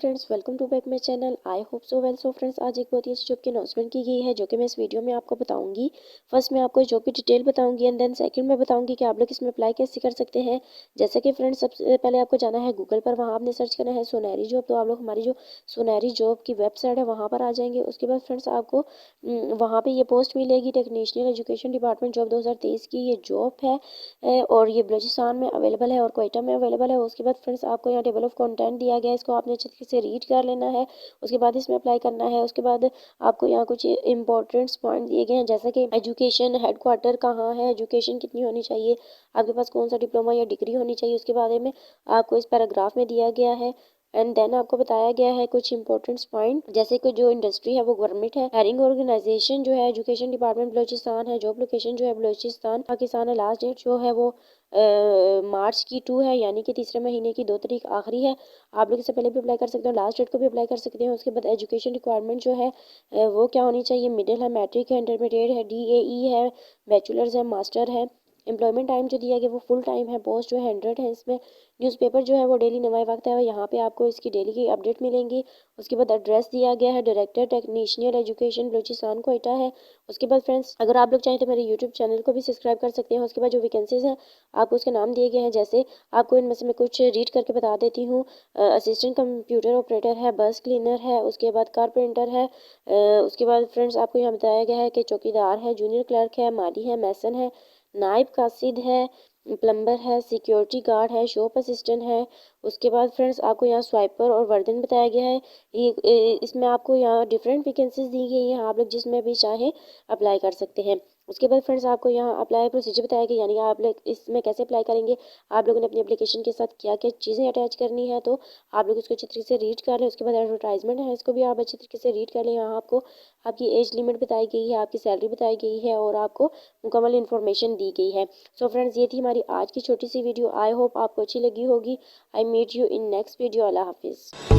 Friends, welcome to back my channel. I hope so well. So friends, आज एक बहुत ही अच्छी जॉब की अनाउंसमेंट की गई है जो कि मैं इस वीडियो में आपको बताऊंगी। फर्स्ट मैं आपको जॉब की डिटेल बताऊंगी एंड देन सेकंड मैं बताऊंगी कि आप लोग इसमें अप्लाई कैसे कर सकते हैं। जैसे कि फ्रेंड्स, सबसे पहले आपको जाना है गूगल पर, वहाँ आपने सर्च करना है सोनेरी जॉब। तो आप लोग हमारी जो सोनेरी जॉब की वेबसाइट है वहाँ पर आ जाएंगे। उसके बाद फ्रेंड्स आपको वहाँ पर ये पोस्ट मिलेगी, टेक्नीशियन एजुकेशन डिपार्टमेंट जॉब 2023 की ये जॉब है और ये बलूचिस्तान में अवेलेबल है और कोयटा में अवेलेबल है। उसके बाद फ्रेंड्स आपको यहाँ टेबल ऑफ कंटेंट दिया गया है, इसको आपने अच्छे तरीके से रीड कर लेना है। उसके बाद इसमें अप्लाई करना है। उसके बाद आपको यहाँ कुछ इंपॉर्टेंट्स पॉइंट दिए गए हैं, जैसा कि एजुकेशन हेडक्वार्टर कहाँ है, एजुकेशन कितनी होनी चाहिए, आपके पास कौन सा डिप्लोमा या डिग्री होनी चाहिए, उसके बारे में आपको इस पैराग्राफ में दिया गया है। एंड देन आपको बताया गया है कुछ इंपॉर्टेंट पॉइंट, जैसे कि जो इंडस्ट्री है वो गवर्नमेंट है, हायरिंग ऑर्गेनाइजेशन जो है एजुकेशन डिपार्टमेंट बलूचिस्तान है, जॉब लोकेशन जो है बलूचिस्तान पाकिस्तान है, लास्ट डेट जो है वो मार्च की 2 है, यानी कि तीसरे महीने की 2 तारीख आखिरी है। आप लोग इससे पहले भी अप्लाई कर सकते हो, लास्ट डेट को भी अप्लाई कर सकते हैं। उसके बाद एजुकेशन रिक्वायरमेंट जो है वो क्या होनी चाहिए, मिडिल है, मैट्रिक है, इंटरमीडिएट है, DAE है, बैचलर्स है, मास्टर है। एम्प्लॉयमेंट टाइम जो दिया गया वो फुल टाइम है, पोस्ट जो है 100 है। इसमें न्यूज़पेपर जो है वो डेली नवाए वक्त है, यहाँ पे आपको इसकी डेली की अपडेट मिलेंगी। उसके बाद एड्रेस दिया गया है, director technician education Balochistan Quetta है। उसके बाद फ्रेंड्स, अगर आप लोग चाहें तो मेरे यूट्यूब चैनल को भी सब्सक्राइब कर सकते हैं। उसके बाद जो वैकेंसीज हैं आपको उसके नाम दिए गए हैं, जैसे आपको इनमें से मैं कुछ रीड करके बता देती हूँ। असिस्टेंट कंप्यूटर ऑपरेटर है, बस क्लीनर है, उसके बाद कारपेंटर है। उसके बाद फ्रेंड्स आपको यहाँ बताया गया है कि चौकीदार है, जूनियर क्लर्क है, माली है, मैसन है, नायब कासिद है, प्लम्बर है, सिक्योरिटी गार्ड है, शॉप असिस्टेंट है। उसके बाद फ्रेंड्स आपको यहाँ स्वाइपर और वर्दन बताया गया है। इसमें आपको यहाँ डिफरेंट वैकेंसीज दी गई हैं, आप लोग जिसमें भी चाहें अप्लाई कर सकते हैं। उसके बाद फ्रेंड्स आपको यहाँ अप्लाई प्रोसीजर बताया गया, यानी आप लोग इसमें कैसे अप्लाई करेंगे। आप लोगों ने अपनी एप्लीकेशन के साथ क्या क्या चीज़ें अटैच करनी है, तो आप लोग इसको अच्छी तरीके से रीड कर लें। उसके बाद एडवर्टाइजमेंट है, इसको भी आप अच्छी तरीके से रीड कर लें। यहाँ आपको आपकी एज लिमिट बताई गई है, आपकी सैलरी बताई गई है और आपको मुकम्मल इन्फॉर्मेशन दी गई है। सो फ्रेंड्स, ये थी हमारी आज की छोटी सी वीडियो। आई होप आपको अच्छी लगी होगी। I meet you in next video. अल्लाह हाफिज़।